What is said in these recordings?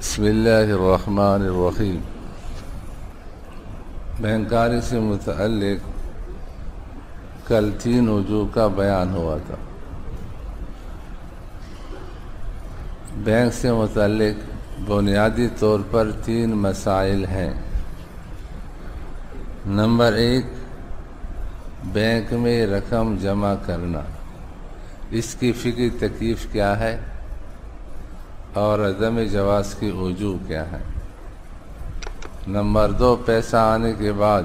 بسم اللہ الرحمن الرحیم۔ بینکاری سے متعلق کل 3 وجوہ کا بیان ہوا تھا۔ بینک سے متعلق بنیادی طور پر 3 مسائل ہیں۔ نمبر 1، بینک میں رقم جمع کرنا، اس کی فقہی تکلیف کیا ہے اور عدم جواز کی وجوہ کیا ہے۔ نمبر 2، پیسہ آنے کے بعد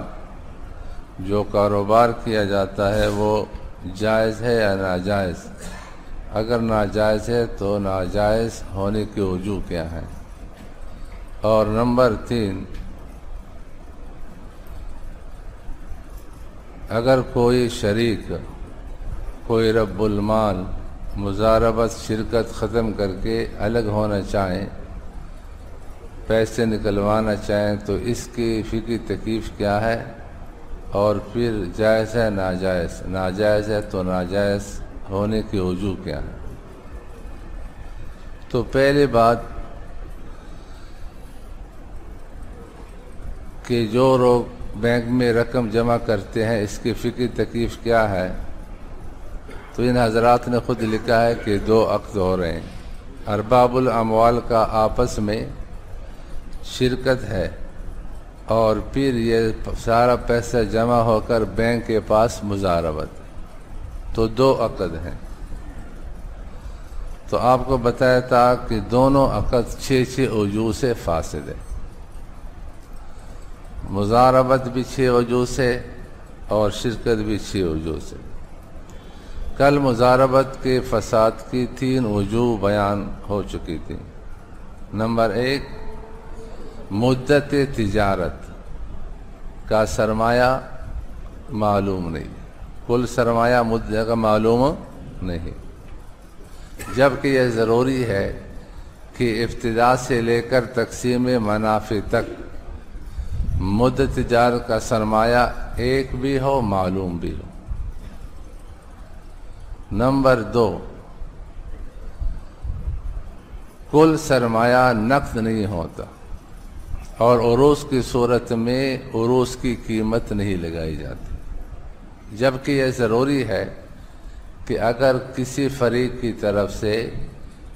جو کاروبار کیا جاتا ہے وہ جائز ہے یا ناجائز، اگر ناجائز ہے تو ناجائز ہونے کی وجوہ کیا ہے۔ اور نمبر 3، اگر کوئی شریک، کوئی رب المال مضاربت شرکت ختم کر کے الگ ہونا چاہیں، پیسے نکلوانا چاہیں، تو اس کی فقہی تکلیف کیا ہے اور پھر جائز ہے ناجائز، ناجائز ہے تو ناجائز ہونے کی وجوہ کیا ہے۔ تو پہلی بات کہ جو لوگ بینک میں رقم جمع کرتے ہیں اس کی فقہی تکلیف کیا ہے، تو ان حضرات نے خود لکھا ہے کہ 2 عقد ہو رہے ہیں۔ ارباب الاموال کا آپس میں شرکت ہے اور پھر یہ سارا پیسہ جمع ہو کر بینک کے پاس مضاربت، تو 2 عقد ہیں۔ تو آپ کو بتایا تھا کہ دونوں عقد 6 وجوہ سے فاسد ہے۔ مضاربت بھی 6 وجوہ سے اور شرکت بھی 6 وجوہ سے۔ کل مضاربت کے فساد کی 3 وجوہ بیان ہو چکی تھی۔ نمبر 1، مدت تجارت کا سرمایہ معلوم نہیں، کل سرمایہ مدت کا معلوم نہیں، جبکہ یہ ضروری ہے کہ ابتدا سے لے کر تقسیم منافع تک مدت تجارت کا سرمایہ ایک بھی ہو، معلوم بھی ہو۔ نمبر 2، کل سرمایہ نقد نہیں ہوتا اور عروض کی صورت میں عروض کی قیمت نہیں لگائی جاتی، جبکہ یہ ضروری ہے کہ اگر کسی فریق کی طرف سے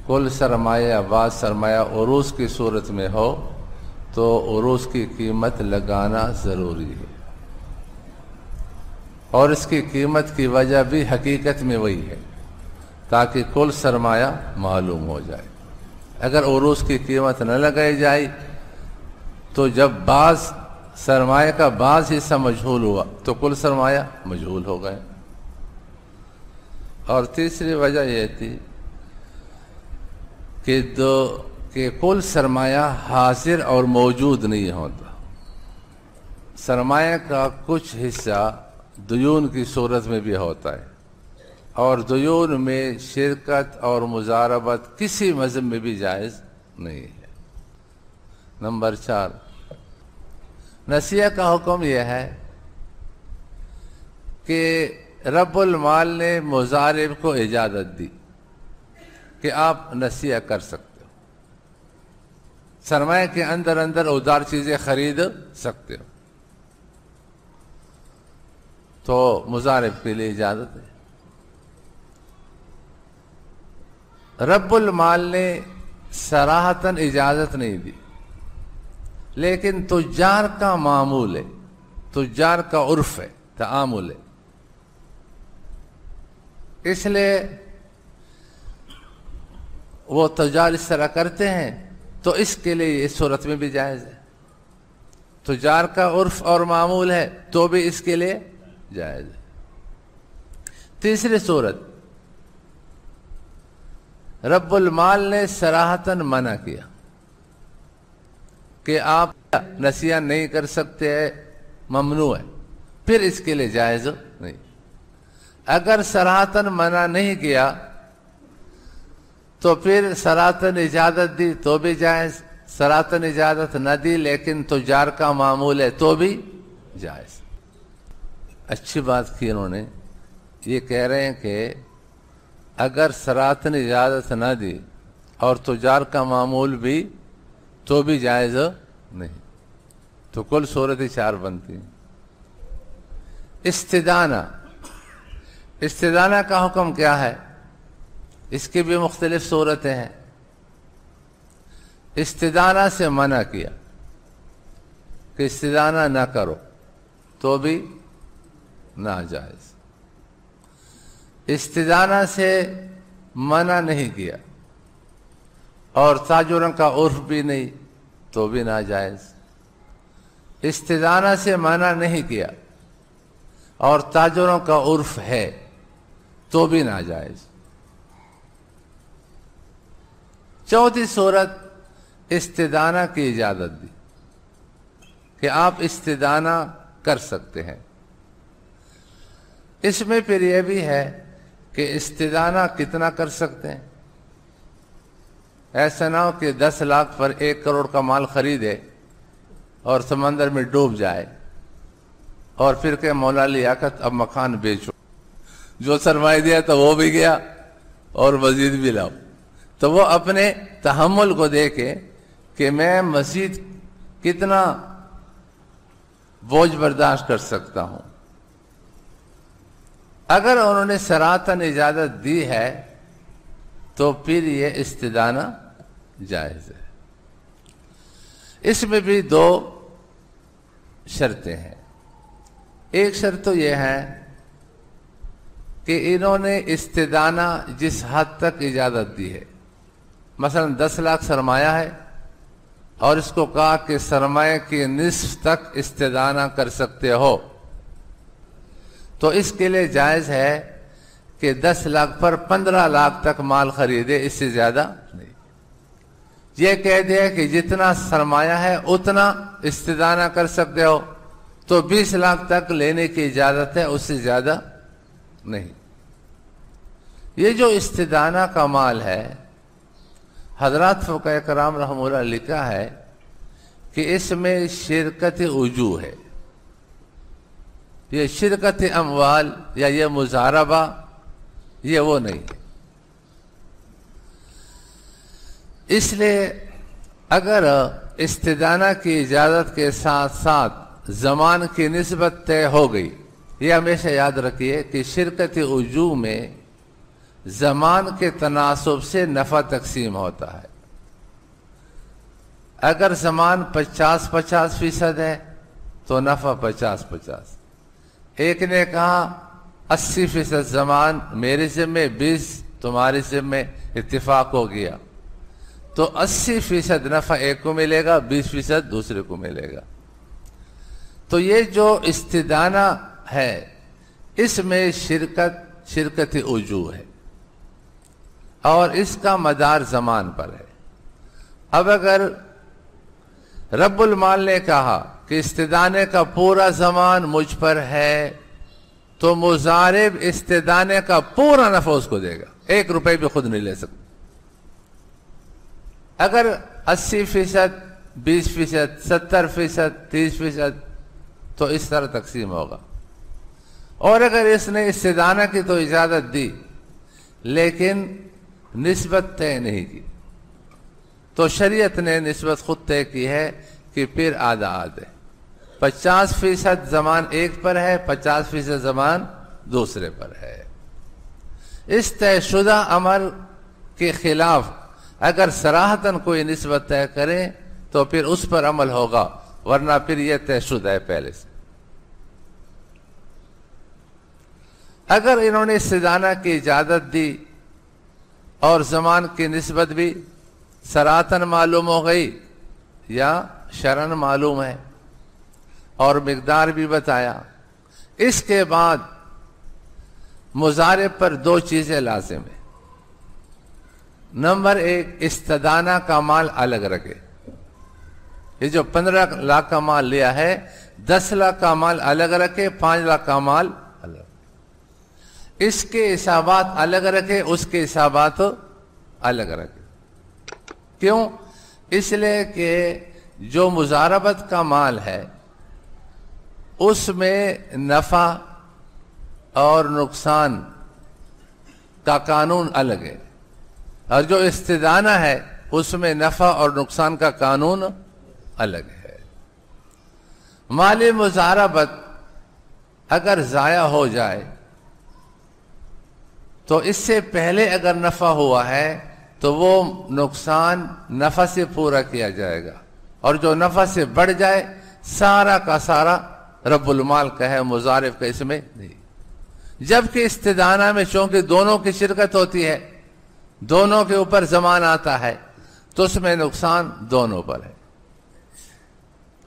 کل سرمایہ یا بعض سرمایہ عروض کی صورت میں ہو تو عروض کی قیمت لگانا ضروری ہے، اور اس کی قیمت کی وجہ بھی حقیقت میں وہی ہے تاکہ کل سرمایہ معلوم ہو جائے۔ اگر عروض کی قیمت نہ لگائی جائے تو جب بعض سرمایہ کا بعض حصہ مجہول ہوا تو کل سرمایہ مجہول ہو گئے۔ اور تیسری وجہ یہ تھی کہ کل سرمایہ حاضر اور موجود نہیں ہوتا، سرمایہ کا کچھ حصہ دیون کی صورت میں بھی ہوتا ہے، اور دیون میں شرکت اور مضاربت کسی مذہب میں بھی جائز نہیں ہے۔ نمبر 4، نسیہ کا حکم یہ ہے کہ رب المال نے مضارب کو اجازت دی کہ آپ نسیہ کر سکتے ہو، سرمایہ کے اندر ادھار چیزیں خرید سکتے ہو، تو مضارب کے لیے اجازت ہے۔ رب المال نے صراحتاً اجازت نہیں دی، لیکن تجار کا معمول ہے، تجار کا عرف ہے، تعامل ہے، اس لیے وہ تجار اس طرح کرتے ہیں، تو اس کے لیے اس صورت میں بھی جائز ہے۔ تجار کا عرف اور معمول ہے تو بھی اس کے لیے جائز ہے۔ تیسری صورت، رب المال نے صراحتاً منع کیا کہ آپ نسیہ نہیں کر سکتے، ممنوع ہے، پھر اس کے لیے جائز نہیں۔ اگر صراحتاً منع نہیں کیا تو پھر صراحتاً اجازت دی تو بھی جائز، صراحتاً اجازت نہ دی لیکن تجار کا معمول ہے تو بھی جائز۔ اچھی بات کی انہوں نے، یہ کہہ رہے ہیں کہ اگر صراحتاً اجازت نہ دی اور تجار کا معمول بھی تو بھی جائز نہیں. تو کل صورتیں 4 بنتی ہیں. استدانہ کا حکم کیا ہے؟ اس کی بھی مختلف صورتیں ہیں. استدانہ سے منع کیا کہ استدانہ نہ کرو تو بھی ناجائز. استدانہ سے منع نہیں کیا اور تاجروں کا عرف بھی نہیں تو بھی ناجائز. استدانہ سے منع نہیں کیا اور تاجروں کا عرف ہے تو بھی ناجائز. چوتھی صورت استدانہ کی اجازت دی کہ آپ استدانہ کر سکتے ہیں. اس میں پھر یہ بھی ہے کہ استدانہ کتنا کر سکتے ہیں. ایسا نہ ہو کہ 10 لاکھ پر 1 کروڑ کا مال خریدے اور سمندر میں ڈوب جائے اور پھر کہ مولا لیاقت اب مکان بیچو. جو سرمایہ دیا تو وہ بھی گیا اور مزید بھی لاؤ. تو وہ اپنے تحمل کو دیکھے کہ میں مزید کتنا بوجھ برداشت کر سکتا ہوں. اگر انہوں نے صراحتاً اجازت دی ہے تو پھر یہ استدانہ جائز ہے. اس میں بھی 2 شرطیں ہیں. ایک شرط تو یہ ہے کہ انہوں نے استدانہ جس حد تک اجازت دی ہے، مثلا 10 لاکھ سرمایہ ہے اور اس کو کہا کہ سرمایہ کی نصف تک استدانہ کر سکتے ہو، تو اس کے لیے جائز ہے کہ 10 لاکھ پر 15 لاکھ تک مال خریدے، اس سے زیادہ نہیں. یہ کہہ دیا کہ جتنا سرمایہ ہے اتنا استدانہ کر سکتے ہو تو 20 لاکھ تک لینے کی اجازت ہے، اس سے زیادہ نہیں. یہ جو استدانہ کا مال ہے، حضرات فقہاء کرام رحمہ اللہ لکھا ہے کہ اس میں شرکت وجوہ ہے. یہ شرکت اموال یا یہ مضاربہ یہ وہ نہیں ہے. اس لیے اگر استدانہ کی اجازت کے ساتھ ساتھ زمان کی نسبت طے ہو گئی، یہ ہمیشہ یاد رکھیے کہ شرکت وجوہ میں زمان کے تناسب سے نفع تقسیم ہوتا ہے. اگر زمان 50-50% ہے تو نفع 50-50. ایک نے کہا 80% زمان میرے ذمے 20 تمہارے ذمے، اتفاق ہو گیا تو 80% نفع ایک کو ملے گا، 20% دوسرے کو ملے گا. تو یہ جو استدانہ ہے اس میں شرکت وجوہ ہے اور اس کا مدار زمان پر ہے. اب اگر رب المال نے کہا کہ استدانے کا پورا زمان مجھ پر ہے تو مضارب استدانے کا پورا نفع اس کو دے گا، 1 روپے بھی خود نہیں لے سکتا. اگر 80%، 20%، 70%، 30% تو اس طرح تقسیم ہوگا. اور اگر اس نے استدانہ کی تو اجازت دی لیکن نسبت طے نہیں کی تو شریعت نے نسبت خود طے کی ہے کہ پھر آدھا آدھے. 50% زمان ایک پر ہے، 50% زمان دوسرے پر ہے. اس طے شدہ امر کے خلاف اگر صراحتاً کوئی نسبت طے کرے تو پھر اس پر عمل ہوگا، ورنہ پھر یہ طے شدہ ہے پہلے سے. اگر انہوں نے استدانہ کی اجازت دی اور زمان کی نسبت بھی صراحتاً معلوم ہو گئی یا شرعاً معلوم ہے اور مقدار بھی بتایا، اس کے بعد مضارب پر 2 چیزیں لازم ہیں. نمبر 1، استدانہ کا مال الگ رکھے. یہ جو 15 لاکھ کا مال لیا ہے، 10 لاکھ کا مال الگ رکھے، 5 لاکھ کا مال الگ. اس کے حسابات الگ رکھے، اس کے حسابات الگ رکھے. کیوں؟ اس لیے کہ جو مضاربت کا مال ہے اس میں نفع اور نقصان کا قانون الگ ہے، اور جو استدانہ ہے اس میں نفع اور نقصان کا قانون الگ ہے۔ مالی مضاربت اگر ضائع ہو جائے تو اس سے پہلے اگر نفع ہوا ہے تو وہ نقصان نفع سے پورا کیا جائے گا، اور جو نفع سے بڑھ جائے سارا کا سارا رب المال کا ہے، مضارب کا اس میں نہیں۔ جبکہ استدانہ میں چونکہ دونوں کی شرکت ہوتی ہے، دونوں کے اوپر زمان آتا ہے، تو اس میں نقصان دونوں پر ہے۔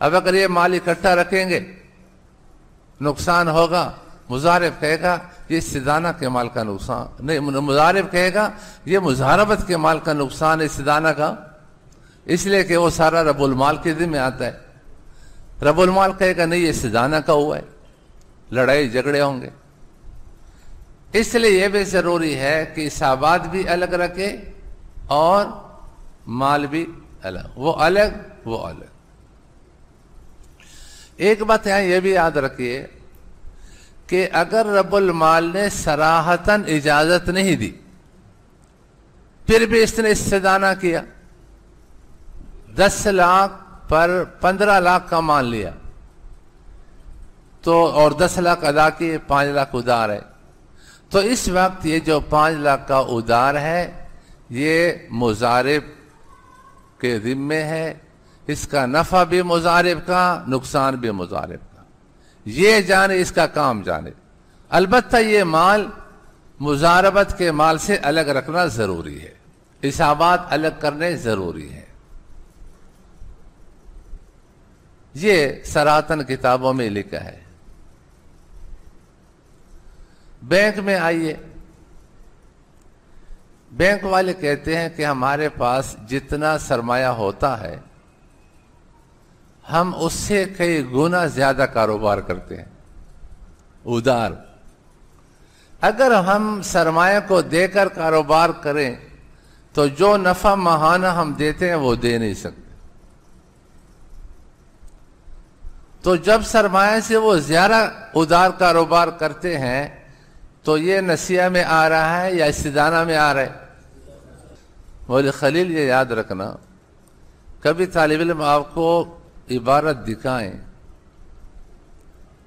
اب اگر یہ مال اکٹھا رکھیں گے نقصان ہوگا، مضارب کہے گا یہ استدانہ کے مال کا نقصان نہیں، مضارب کہے گا یہ مضاربت کے مال کا نقصان ہے استدانہ کا، اس لیے کہ وہ سارا رب المال کے ذمہ آتا ہے۔ رب المال کہے گا نہیں یہ استدانہ کا ہوا ہے، لڑائی جھگڑے ہوں گے۔ اس لیے یہ بھی ضروری ہے کہ حسابات بھی الگ رکھے اور مال بھی الگ، وہ الگ وہ الگ۔ ایک بات یہاں یہ بھی یاد رکھیے کہ اگر رب المال نے صراحتاً اجازت نہیں دی پھر بھی اس نے استدانہ کیا، 10 لاکھ پر 15 لاکھ کا مان لیا تو اور 10 لاکھ ادا کیے، 5 لاکھ ادھار ہے، تو اس وقت یہ جو 5 لاکھ کا ادھار ہے یہ مضارب کے ذمے ہے، اس کا نفع بھی مضارب کا، نقصان بھی مضارب کا، یہ جانے اس کا کام جانے۔ البتہ یہ مال مضاربت کے مال سے الگ رکھنا ضروری ہے، حسابات الگ کرنے ضروری ہے۔ یہ صراحتاً کتابوں میں لکھا ہے۔ بینک میں آئیے، بینک والے کہتے ہیں کہ ہمارے پاس جتنا سرمایہ ہوتا ہے ہم اس سے کئی گنا زیادہ کاروبار کرتے ہیں ادھار۔ اگر ہم سرمایہ کو دے کر کاروبار کریں تو جو نفع ماہانہ ہم دیتے ہیں وہ دے نہیں سکتے، تو جب سرمایہ سے وہ زیادہ ادھار کاروبار کرتے ہیں تو یہ نسیہ میں آ رہا ہے یا استدانہ میں آ رہا ہے؟ مولوی خلیل یہ یاد رکھنا، کبھی طالب علم آپ کو عبارت دکھائیں،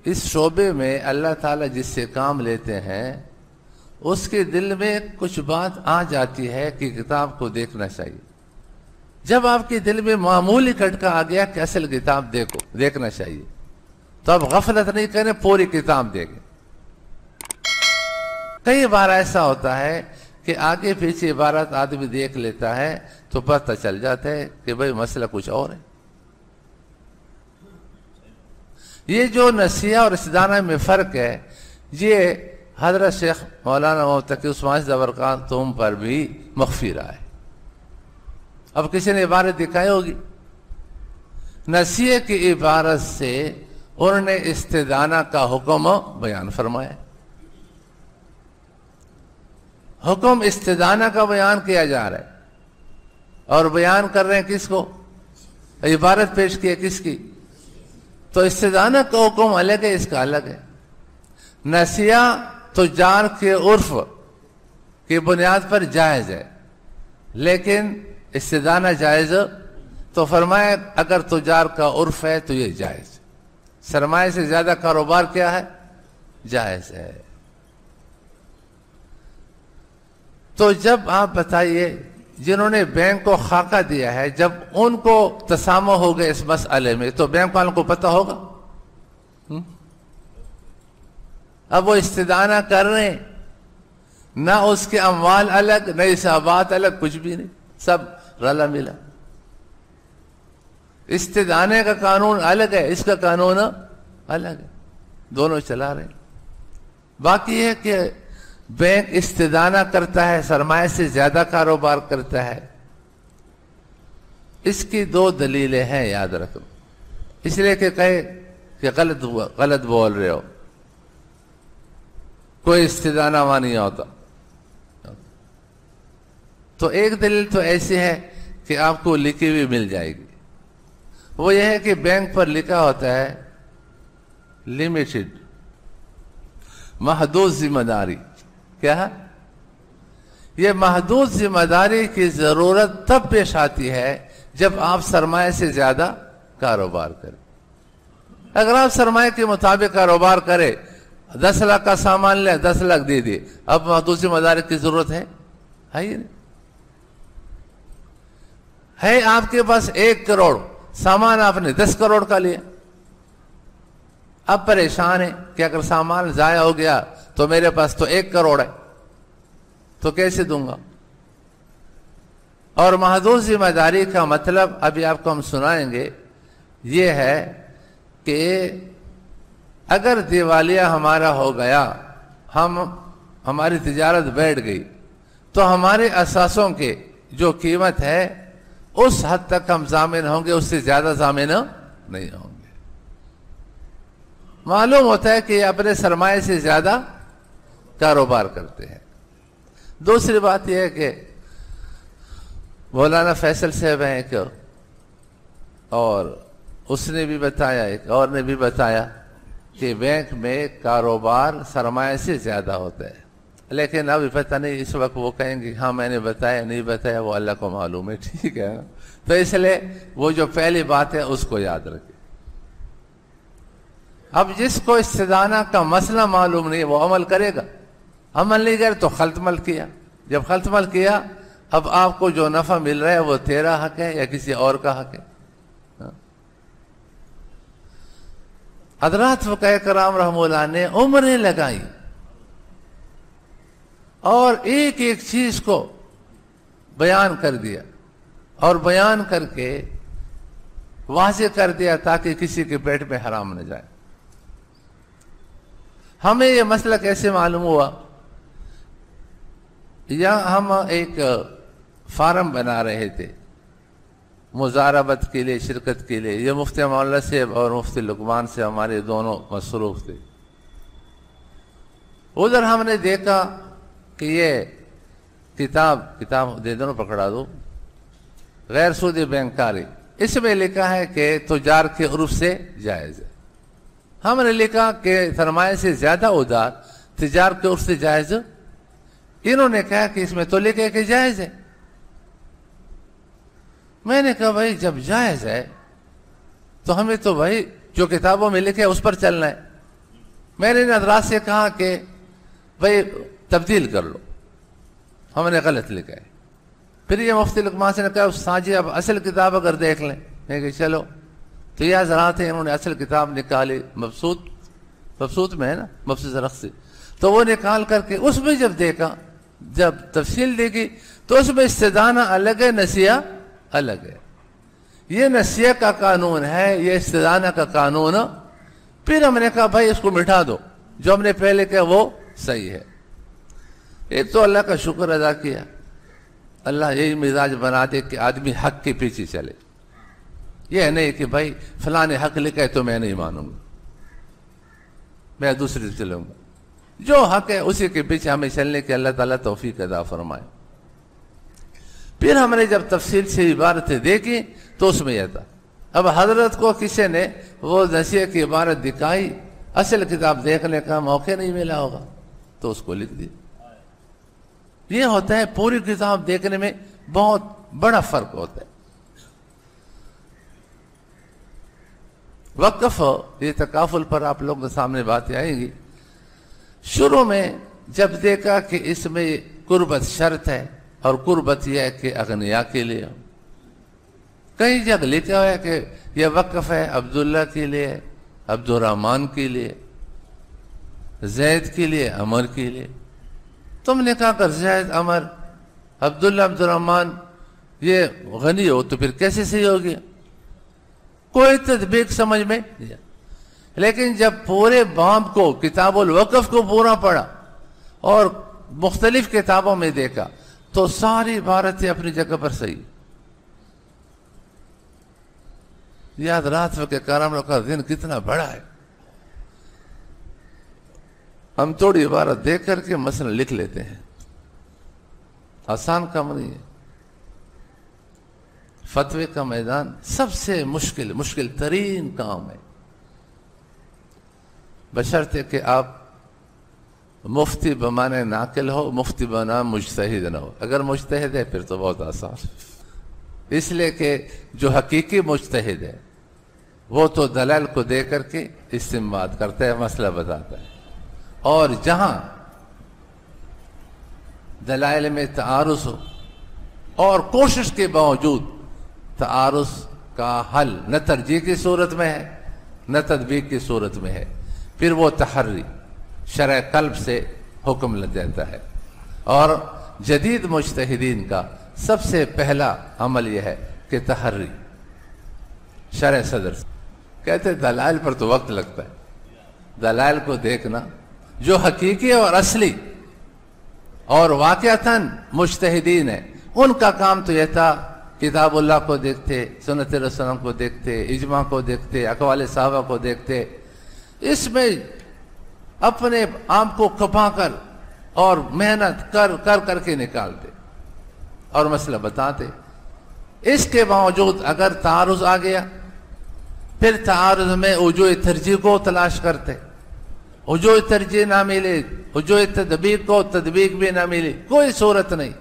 اس شعبے میں اللہ تعالیٰ جس سے کام لیتے ہیں اس کے دل میں کچھ بات آ جاتی ہے کہ کتاب کو دیکھنا چاہیے۔ جب آپ کے دل میں معمولی کھٹکا آ گیا کہ اصل کتاب دیکھنا چاہیے تو آپ غفلت نہیں کریں، پوری کتاب دیکھیں۔ کئی بار ایسا ہوتا ہے کہ آگے پیچھے عبارت آدمی دیکھ لیتا ہے تو پتہ چل جاتا ہے کہ بھئی مسئلہ کچھ اور ہے۔ یہ جو نسیہ اور استدانہ میں فرق ہے یہ حضرت شیخ مولانا محمد تقی عثمانی زبرقان پر بھی مخفی رہا ہے۔ اب کسی نے عبارت دکھائی ہوگی، نسیہ کی عبارت سے انہوں نے استدانہ کا حکم بیان فرمایا، حکم استدانہ کا بیان کیا جا رہا ہے، اور بیان کر رہے ہیں کس کو؟ عبارت پیش کی ہے کس کی؟ تو استدانہ کا حکم الگ ہے، اس کا الگ ہے۔ نسیہ تجار کے عرف کی بنیاد پر جائز ہے، لیکن استدانہ جائز تو فرمایا اگر تجار کا عرف ہے تو یہ جائز، سرمایہ سے زیادہ کاروبار کیا ہے؟ جائز ہے۔ تو جب آپ بتائیے جنہوں نے بینک کو خاکہ دیا ہے، جب ان کو تسامح ہو گئے اس مسئلے میں تو بینک والوں کو پتہ ہوگا؟ اب وہ استدانہ کر رہے ہیں، نہ اس کے اموال الگ نہ حسابات الگ، کچھ بھی نہیں، سب رلا ملا۔ استدانے کا قانون الگ ہے، اس کا قانون الگ ہے، دونوں چلا رہے ہیں۔ باقی ہے کہ بینک استدانہ کرتا ہے، سرمایہ سے زیادہ کاروبار کرتا ہے، اس کی 2 دلیلیں ہیں، یاد رکھو، اس لیے کہ کہے کہ غلط بول رہے ہو، کوئی استدانہ وہاں نہیں ہوتا۔ تو ایک دلیل تو ایسی ہے کہ آپ کو لکھی ہوئی مل جائے گی، وہ یہ ہے کہ بینک پر لکھا ہوتا ہے لمیٹڈ، محدود ذمہ داری۔ کیا ہے؟ یہ محدود ذمہ داری کی ضرورت تب پیش آتی ہے جب آپ سرمایہ سے زیادہ کاروبار کریں. اگر آپ سرمایہ کے مطابق کاروبار کرے، 10 لاکھ کا سامان لے 10 لاکھ دے دیے، اب محدود ذمہ داری کی ضرورت ہے ہی نہیں. ہے آپ کے پاس 1 کروڑ، سامان آپ نے 10 کروڑ کا لیا، اب پریشان ہے کہ اگر سامان ضائع ہو گیا تو میرے پاس تو 1 کروڑ ہے، تو کیسے دوں گا؟ اور محدود ذمہ داری کا مطلب ابھی آپ کو ہم سنائیں گے، یہ ہے کہ اگر دیوالیہ ہمارا ہو گیا، ہماری تجارت بیٹھ گئی، تو ہمارے اثاثوں کے جو قیمت ہے اس حد تک ہم ضامن ہوں گے، اس سے زیادہ ضامن نہیں ہوں گے. معلوم ہوتا ہے کہ یہ اپنے سرمایہ سے زیادہ کاروبار کرتے ہیں. دوسری بات یہ ہے کہ مولانا فیصل صاحب ہیں کہ اور اس نے بھی بتایا، ایک اور نے بھی بتایا کہ بینک میں کاروبار سرمایہ سے زیادہ ہوتا ہے، لیکن اب پتہ نہیں اس وقت وہ کہیں گے ہاں میں نے بتایا نہیں بتایا، وہ اللہ کو معلوم ہے. ٹھیک ہے، تو اس لیے وہ جو پہلی بات ہے اس کو یاد رکھیں. اب جس کو استدانہ کا مسئلہ معلوم نہیں وہ عمل کرے گا، عمل نہیں کرے تو خلط مل کیا. جب خلط مل کیا، اب آپ کو جو نفع مل رہا ہے وہ تیرا حق ہے یا کسی اور کا حق ہے؟ حضرات فقہ کرام رحمہ اللہ نے عمریں لگائی اور ایک ایک چیز کو بیان کر دیا، اور بیان کر کے واضح کر دیا تاکہ کسی کے پیٹ میں حرام نہ جائے. ہمیں یہ مسئلہ کیسے معلوم ہوا؟ یا ہم ایک فارم بنا رہے تھے مزاربت کے لیے، شرکت کے لیے. یہ مفتی مولانا صاحب اور مفتی لقمان سے ہمارے دونوں مصروف تھے. ادھر ہم نے دیکھا کہ یہ کتاب دے دو، پکڑا دو، غیر سودی بینکاری، اس میں لکھا ہے کہ تجار کے عرف سے جائز ہے. ہم نے لکھا کہ سرمایہ سے زیادہ ادھار تجار کے عرف سے جائز. انہوں نے کہا کہ اس میں تو لکھے کہ جائز ہے. میں نے کہا بھائی جب جائز ہے تو ہمیں تو بھائی جو کتابوں میں لکھے اس پر چلنا ہے. میں نے حضرات سے کہا کہ بھائی تبدیل کر لو، ہم نے غلط لکھا ہے. پھر یہ مفتی لقمان سے نے کہا استاد جی اب اصل کتاب اگر دیکھ لیں. میں کہ چلو. تو یہ حضرات ہیں، انہوں نے اصل کتاب نکالی، مبسوط میں ہے نا، مبسوط رخصی، تو وہ نکال کر کے اس میں جب دیکھا، جب تفصیل دیکھی تو اس میں استدانہ الگ ہے، نسیہ الگ ہے. یہ نسیہ کا قانون ہے، یہ استدانہ کا قانون. پھر ہم نے کہا بھائی اس کو مٹھا دو، جو ہم نے پہلے کہا وہ صحیح ہے. ایک تو اللہ کا شکر ادا کیا، اللہ یہی مزاج بنا دے کہ آدمی حق کے پیچھے چلے. یہ نہیں کہ بھائی فلاں نے حق لکھا ہے تو میں نہیں مانوں گا، میں دوسرے سے چلوں گا. جو حق ہے اسی کے پیچھے ہمیں چلنے کے اللہ تعالیٰ توفیق عطا فرمائے. پھر ہم نے جب تفصیل سے عبارتیں دیکھی تو اس میں یہ تھا. اب حضرت کو کسی نے وہ نسیہ کی عبارت دکھائی، اصل کتاب دیکھنے کا موقع نہیں ملا ہوگا تو اس کو لکھ دی. یہ ہوتا ہے پوری کتاب دیکھنے میں بہت بڑا فرق ہوتا ہے. وقف یہ تکافل پر آپ لوگوں کے سامنے باتیں آئیں گی. شروع میں جب دیکھا کہ اس میں قربت شرط ہے، اور قربت یہ ہے کہ اغنیاء کے لیے. کئی جگہ لکھا ہوا ہے کہ یہ وقف ہے عبداللہ کے لیے، عبد الرحمن کے لیے، زید کے لیے، عمر کے لیے. تم نے کہا کہ زید، عمر، عبداللہ، عبد الرحمن یہ غنی ہو تو پھر کیسے صحیح ہو گیا؟ کوئی تطبیق سمجھ میں نہیں. لیکن جب پورے باب کو، کتاب الوقف کو پورا پڑھا اور مختلف کتابوں میں دیکھا تو ساری عبارتیں اپنی جگہ پر صحیح. یاد رات کے کرام کا دن کتنا بڑا ہے. ہم تھوڑی عبارت دیکھ کر کے مسئلہ لکھ لیتے ہیں. آسان کام نہیں ہے. فتوے کا میدان سب سے مشکل ترین کام ہے، بشرطے کہ آپ مفتی بمانے ناقل ہو، مفتی بنا مجتہد نہ ہو. اگر مجتہد ہے پھر تو بہت آسان، اس لیے کہ جو حقیقی مجتہد ہے وہ تو دلائل کو دے کر کے استنباط کرتا ہے، مسئلہ بتاتا ہے. اور جہاں دلائل میں تعارض ہو اور کوشش کے باوجود تعارض کا حل نہ ترجیح کی صورت میں ہے نہ تطبیق کی صورت میں ہے، پھر وہ تحری شرع قلب سے حکم لگ جاتا ہے. اور جدید مجتہدین کا سب سے پہلا عمل یہ ہے کہ تحری شرع صدر سے. کہتے دلائل پر تو وقت لگتا ہے، دلائل کو دیکھنا جو حقیقی اور اصلی اور واقعتاً مجتہدین ہیں ان کا کام تو یہ تھا کتاب اللہ کو دیکھتے، سنت رسول اللہ کو دیکھتے، اجماع کو دیکھتے، اقوال صحابہ کو دیکھتے، اس میں اپنے آپ کو کھپا کر اور محنت کر کے نکالتے اور مسئلہ بتاتے. اس کے باوجود اگر تعارض آ گیا پھر تعارض میں وجوہ ترجیح کو تلاش کرتے، وجوہ ترجیح نہ ملے، وجوہ تطبیق کو تطبیق بھی نہ ملی، کوئی صورت نہیں،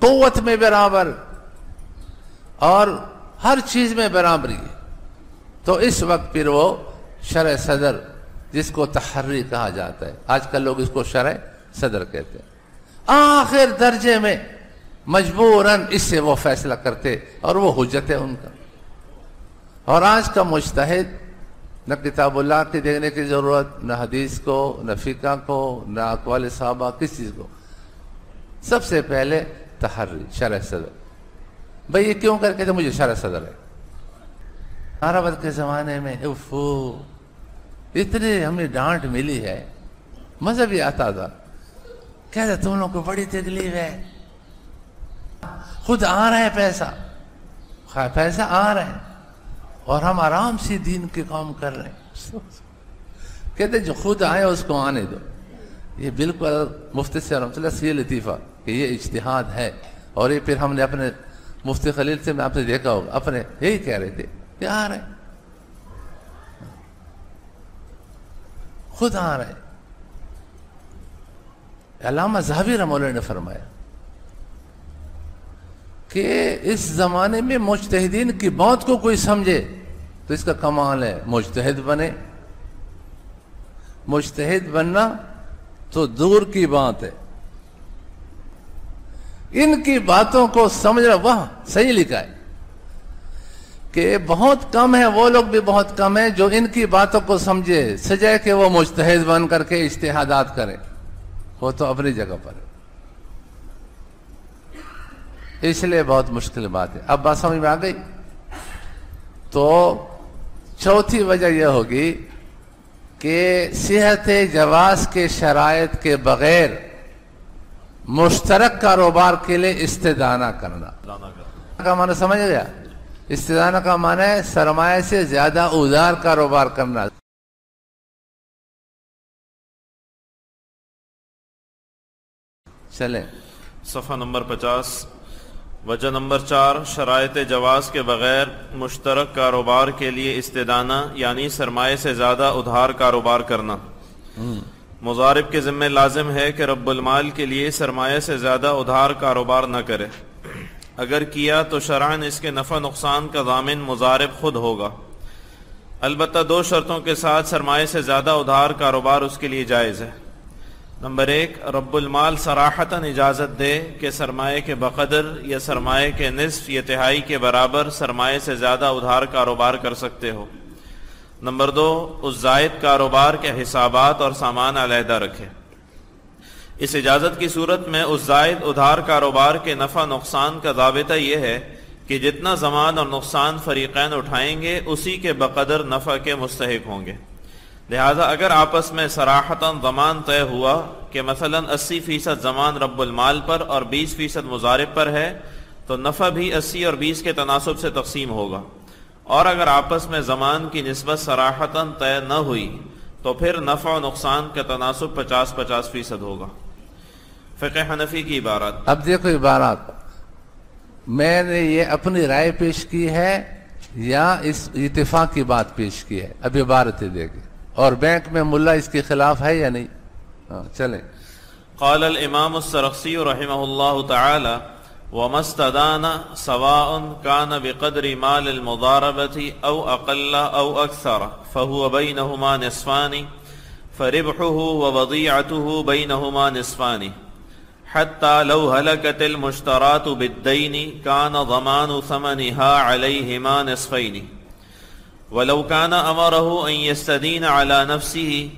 قوت میں برابر اور ہر چیز میں برابری ہے. تو اس وقت پھر وہ شرع صدر جس کو تحری کہا جاتا ہے، آج کل لوگ اس کو شرع صدر کہتے ہیں، آخر درجے میں مجبوراً اس سے وہ فیصلہ کرتے اور وہ حجت ہے ان کا. اور آج کا مجتہد نہ کتاب اللہ کی دیکھنے کی ضرورت، نہ حدیث کو، نہ فقہ کو، نہ اقوال صحابہ، کس چیز کو، سب سے پہلے تحری شرع صدر. بھئی یہ کیوں کر کہتے مجھے شرع صدر ہے؟ عربت کے زمانے میں اتنے ہمیں ڈانٹ ملی ہے، مزہ بھی آتا تھا. کہتے تم لوگوں کو بڑی تکلیف ہے، خود آ رہا ہے پیسہ آ رہا ہے اور ہم آرام سے دین کے کام کر رہے ہیں. کہتے جو خود آئے اس کو آنے دو. یہ بالکل مفتی سے رحمۃ اللہ سے یہ لطیفہ کہ یہ اجتہاد ہے. اور یہ پھر ہم نے اپنے مفتی خلیل سے میں آپ نے دیکھا ہوگا اپنے یہی کہہ رہے تھے کہ آ رہے خود آ رہے. علامہ ذہبی رحمہ اللہ نے فرمایا کہ اس زمانے میں مجتہدین کی بات کو کوئی سمجھے تو اس کا کمال ہے، مجتہد بنے. مجتہد بننا تو دور کی بات ہے، ان کی باتوں کو سمجھنا. وہاں صحیح لکھا ہے کہ بہت کم ہے، وہ لوگ بھی بہت کم ہیں جو ان کی باتوں کو سجائے کہ وہ مجتہد بن کر کے اجتہادات کریں. وہ تو اپنی جگہ پر ہے، اس لیے بہت مشکل بات ہے. اب بات سمجھ میں آ گئی. تو چوتھی وجہ یہ ہوگی کہ صحت جواز کے شرائط کے بغیر مشترک کاروبار کے لیے استدانہ کرنا. کا معنی سمجھ گیا؟ استدانہ کا معنی ہے سرمایہ سے زیادہ ادھار کاروبار کرنا. چلیں صفحہ نمبر 50. وجہ نمبر 4، شرائط جواز کے بغیر مشترک کاروبار کے لیے استدانہ یعنی سرمایہ سے زیادہ ادھار کاروبار کرنا. مضارب کے ذمہ لازم ہے کہ رب المال کے لیے سرمایہ سے زیادہ ادھار کاروبار نہ کرے. اگر کیا تو شرعاً اس کے نفع نقصان کا ضامن مضارب خود ہوگا، البتہ 2 شرطوں کے ساتھ سرمایہ سے زیادہ ادھار کاروبار اس کے لیے جائز ہے. نمبر 1، رب المال صراحتاً اجازت دے کہ سرمایہ کے بقدر یا سرمایہ کے نصف یا تہائی کے برابر سرمایہ سے زیادہ ادھار کاروبار کر سکتے ہو. نمبر 2، اس زائد کاروبار کے حسابات اور سامان علیحدہ رکھے. اس اجازت کی صورت میں اس زائد ادھار کاروبار کے نفع نقصان کا ضابطہ یہ ہے کہ جتنا ضمان اور نقصان فریقین اٹھائیں گے اسی کے بقدر نفع کے مستحق ہوں گے. لہذا اگر آپس میں صراحتاً ضمان طے ہوا کہ مثلاً 80% ضمان رب المال پر اور 20% مضارب پر ہے تو نفع بھی 80 اور 20 کے تناسب سے تقسیم ہوگا. اور اگر آپس میں ضمان کی نسبت صراحتاً طے نہ ہوئی تو پھر نفع و نقصان کا تناسب 50-50% ہوگا. فقہ حنفی کی عبارات. اب دیکھو عبارات میں نے یہ اپنی رائے پیش کی ہے یا اس اتفاق کی بات پیش کی ہے. اب عبارتیں دیکھیں. اور بینک میں ملا اس کے خلاف ہے یا نہیں؟ چلیں. قال الامام السرخسی رحمه الله تعالى وما استدان سواء كان بقدر مال المضاربة او اقل او اكثر فهو بينهما نصفان فربحه ووضيعته بينهما نصفان حتى لو هلكت المشترات بالدين كان ضمان ثمنها عليهما نصفين ولو كان امره ان يستدين على نفسه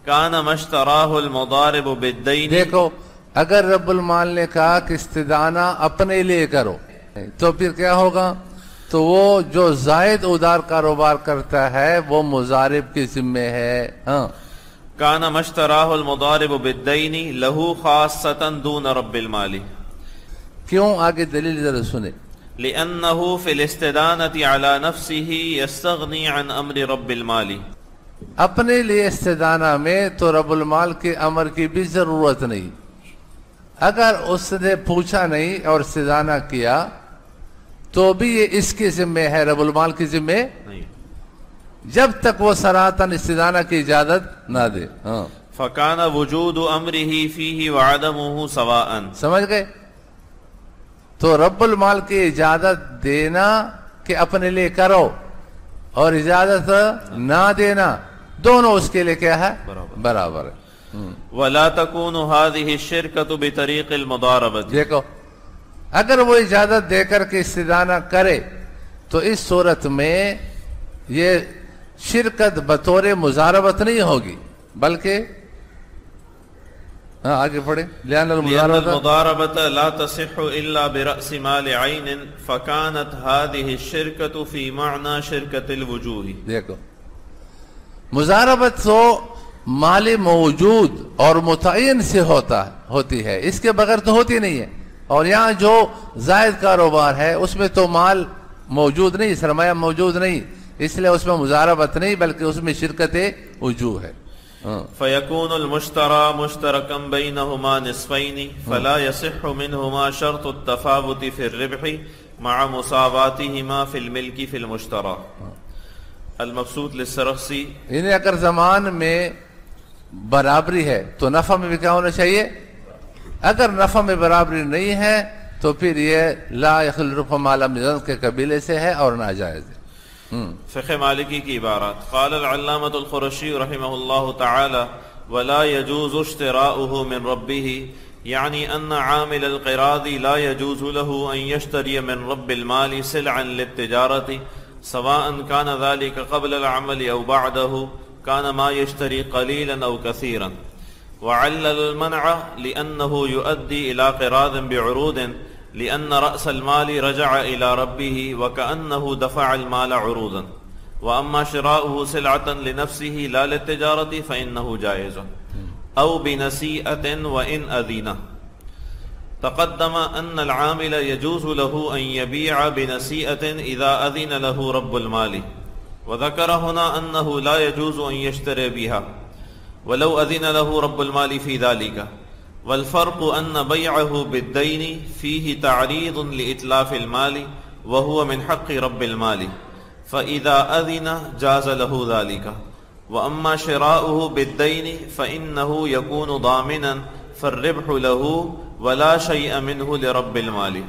كان ما اشتراه المضارب بالدين. دیکھو اگر رب المال نے کہا کہ استدانہ اپنے لیے کرو تو پھر کیا ہوگا؟ تو وہ جو زائد ادار کاروبار کرتا ہے وہ مضارب کے ذمے ہے. ہاں كان ما اشتراه المضارب بالدين له خاصة دون رب المال. کیوں؟ آگے دلیل ذرا سنیں. لأنه في الاستدانة على نفسه يستغني عن أمر رب المال. اپنے لیے استدانہ میں تو رب المال کے امر کی بھی ضرورت نہیں. اگر اس نے پوچھا نہیں اور استدانہ کیا تو بھی یہ اس کے ذمے ہے، رب المال کے ذمے نہیں، جب تک وہ صراحتاً استدانہ کی اجازت نہ دے. ہاں فكان وجود أمره فيه وعدمه سواء. سمجھ گئے؟ تو رب المال کی اجازت دینا کہ اپنے لیے کرو اور اجازت نہ دینا دونوں اس کے لیے کیا ہے؟ برابر ہے. ولا تكون هذه الشركة بطريق المضاربة. دیکھو اگر وہ اجازت دے کر کے استدانہ کرے تو اس صورت میں یہ شرکت بطور مضاربت نہیں ہوگی بلکہ آگے پڑھیں. لأن المضاربة لا تصح إلا برأس مال عين فكانت هذه الشركة في معنى شركة الوجوه. دیکھو مضاربت تو مال موجود اور متعین سے ہوتی ہے، اس کے بغیر تو ہوتی نہیں ہے. اور یہاں جو زائد کاروبار ہے اس میں تو مال موجود نہیں، سرمایہ موجود نہیں، اس لیے اس میں مضاربت نہیں بلکہ اس میں شرکت وجوہ ہے. فيكون المشترى مشتركا بينهما نصفين فلا يصح منهما شرط التفاوت في الربح مع مساواتهما في الملك في المشترى. المبسوط للسرخسی انہیں اگر زمان میں برابری ہے تو نفع میں بھی کیا ہونا چاہیے؟ اگر نفع میں برابری نہیں ہے تو پھر یہ لا يخل رفع ما لم يزن کے قبیلے سے ہے اور ناجائز ہے. فقہ مالکی کی عبارات. قال العلامة القرشی رحمه الله تعالى ولا يجوز اشتراؤه من ربه يعني أن عامل القراض لا يجوز له أن يشتري من رب المال سلعا للتجارة سواء كان ذلك قبل العمل أو بعده كان ما يشتري قليلا أو كثيرا. وعلل المنع لأنه يؤدي إلى قراض بعروض لأن رأس المال رجع إلى ربه وكأنه دفع المال عروضا. وأما شراؤه سلعة لنفسه لا للتجارة فإنه جائز أو بنسيئة وإن أذنه. تقدم أن العامل يجوز له أن يبيع بنسيئة إذا أذن له رب المال، وذكر هنا أنه لا يجوز أن يشتري بها ولو أذن له رب المال في ذلك. والفرق أن بيعه بالدين فيه تعريض لإتلاف المال وهو من حق رب المال فإذا أذن جاز له ذلك. وأما شراؤه بالدين فإنه يكون ضامنا فالربح له ولا شيء منه لرب المال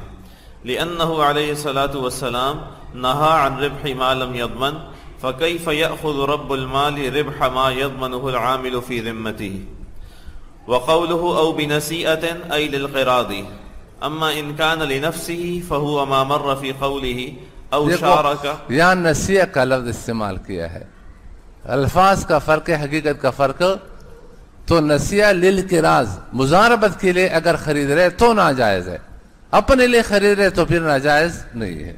لأنه عليه الصلاة والسلام نهى عن ربح ما لم يضمن فكيف يأخذ رب المال ربح ما يضمنه العامل في ذمته. وقوله أو بنسيئة أي للقراض. أما إن كان لنفسه فهو ما مر في قوله أو شارك. یہاں نسیہ کا لفظ استعمال کیا ہے، الفاظ کا فرق ہے، حقیقت کا فرق. تو نسیہ للقراض مضاربت کے لیے اگر خرید رہے تو ناجائز ہے، اپنے لیے خرید رہے تو پھر ناجائز نہیں ہے.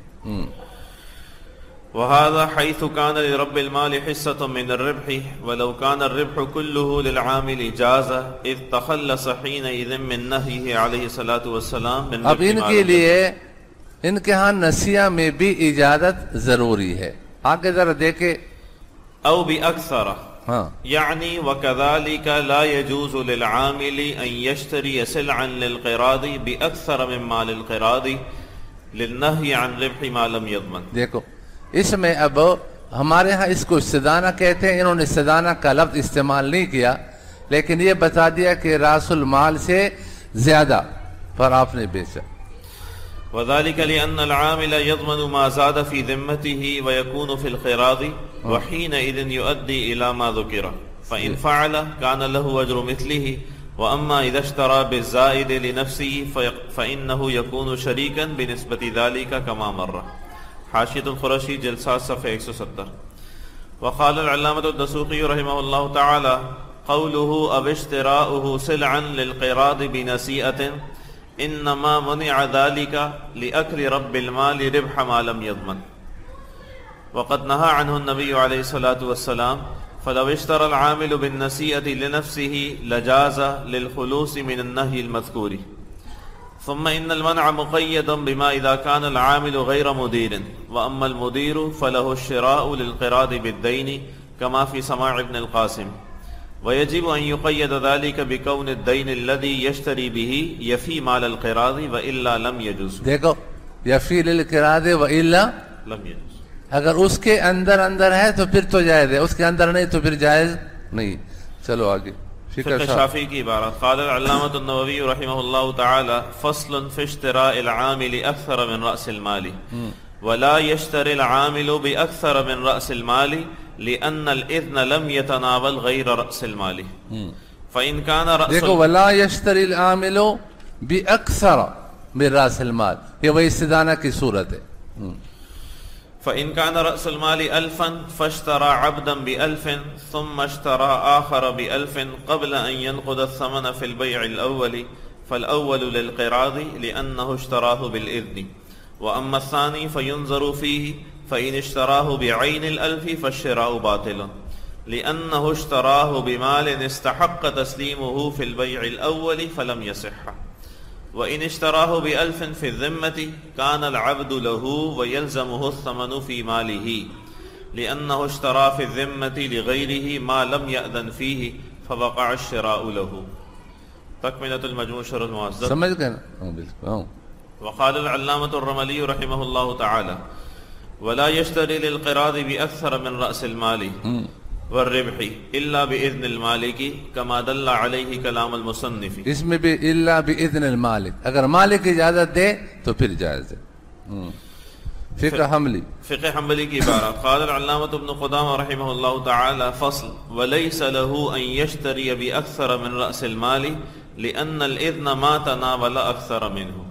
وهذا حيث كان لرب المال حصة من الربح ولو كان الربح كله للعامل جاز إذ تخلص حينئذ من نهيه عليه الصلاة والسلام من. اب ان کے لیے ان کے ہاں نسیہ میں بھی اجازت ضروری ہے. آگے ذرا دیکھیں. او بأكثر يعني وكذلك لا يجوز للعامل أن يشتري سلعا للقراض بأكثر من مال القراض للنهي عن ربح ما لم يضمن. دیکھو اس میں اب ہمارے ہاں اس کو استدانہ کہتے ہیں، انہوں نے استدانہ کا لفظ استعمال نہیں کیا، لیکن یہ بتا دیا کہ راس المال سے زیادہ پر آپ نے بیچا. وذلك لأن العامل يضمن ما زاد في ذمته ويكون في القراض وحينئذ يؤدي إلى ما ذكر فإن فعل كان له أجر مثله وأما إذا اشترى بالزائد لنفسه فإنه يكون شريكا بنسبة ذلك كما مر. حاشية القرشي جلد 7 صفحة 170. وقال العلامة الدسوقي رحمه الله تعالى قوله أو اشتراؤه سلعا للقراض بنسيئة انما منع ذلك لأكل رب المال ربح ما لم يضمن وقد نهى عنه النبي عليه الصلاة والسلام فلو اشترى العامل بالنسيئة لنفسه لجاز للخلوص من النهي المذكور. ثم إن المنع مقيد بما إذا كان العامل غير مدير وأما المدير فله الشراء للقراض بالدين كما في سماع ابن القاسم ويجب أن يقيد ذلك بكون الدين الذي يشتري به يفي مال القراض وإلا لم يجوز. دیکھو یفی للقراض وإلا لم يجوز. اگر اس کے اندر ہے تو پھر تو جائز ہے، اس کے اندر نہیں تو پھر جائز نہیں. چلو آگے. فقہ شافعی کی عبارت. قال العلامة النووي رحمه الله تعالى فصل في اشتراء العامل أكثر من رأس المال ولا يشتري العامل بأكثر من رأس المال لأن الإذن لم يتناول غير رأس المال فإن كان رأس دیکھو ولا يشتري العامل بأكثر من رأس المال، یہ وہی استدانہ کی صورت ہے. فإن كان رأس المال 1000 فاشترى عبدا ب1000 ثم اشترى آخر ب1000 قبل أن ينقض الثمن في البيع الأول فالأول للقراض لأنه اشتراه بالإذن وأما الثاني فينظر فيه فإن اشتراه بعين 1000 فالشراء باطل لأنه اشتراه بمال استحق تسليمه في البيع الأول فلم يصح وإن اشتراه ب1000 في الذمة كان العبد له ويلزمه الثمن في ماله لأنه اشترى في الذمة لغيره ما لم يأذن فيه فوقع الشراء له. تكملة المجموع شرح المهذب. سمجھ گئے نا. وقال العلامة الرملي رحمه الله تعالى ولا يشتري للقراض بأكثر من رأس المال والربح إلا بإذن المالك كما دل عليه كلام المصنف. اس میں بھی الا باذن المالک، اگر مالک اجازت دے تو پھر جائز ہے. فقہ حنبلی. فقہ حنبلی کی عبارت. قال العلامة ابن قدامة رحمه الله تعالى فصل وليس له أن يشتري بأكثر من رأس المال لأن الإذن ما تناول أكثر منه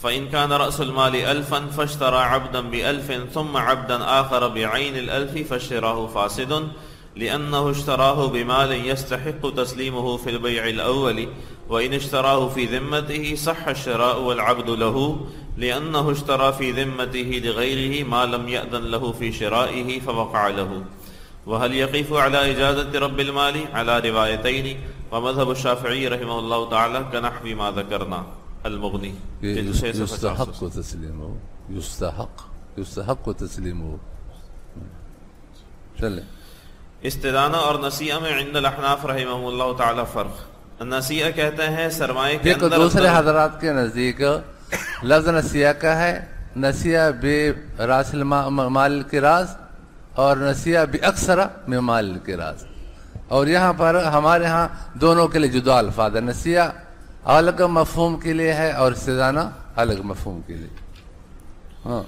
فإن كان رأس المال 1000 فاشترى عبدا ب1000 ثم عبدا آخر بعين 1000 فاشتراه فاسد لأنه اشتراه بمال يستحق تسليمه في البيع الأول وإن اشتراه في ذمته صح الشراء والعبد له لأنه اشترى في ذمته لغيره ما لم يأذن له في شرائه فوقع له. وهل يقف على إجازة رب المال على روايتين ومذهب الشافعي رحمه الله تعالى كنحو ما ذكرنا. المغنی. یستحق و تسلیم ہو، یستحق و تسلیم ہو. چلیں. استدانہ اور نسیہ میں عند الاحناف رحمہ اللہ تعالی فرق. نسیہ کہتے ہیں سرمایہ کے اندر. دوسرے حضرات کے نزدیک لفظ نسیہ کا ہے، نسیہ بے راس المال کے راز اور نسیہ بے اکثر میں مال کے راز. اور یہاں پر ہمارے ہاں دونوں کے لیے جدا الفاظ ہے. نسیہ الگ مفہوم کے لیے ہے اور استدانہ الگ مفہوم کے لیے. ہاں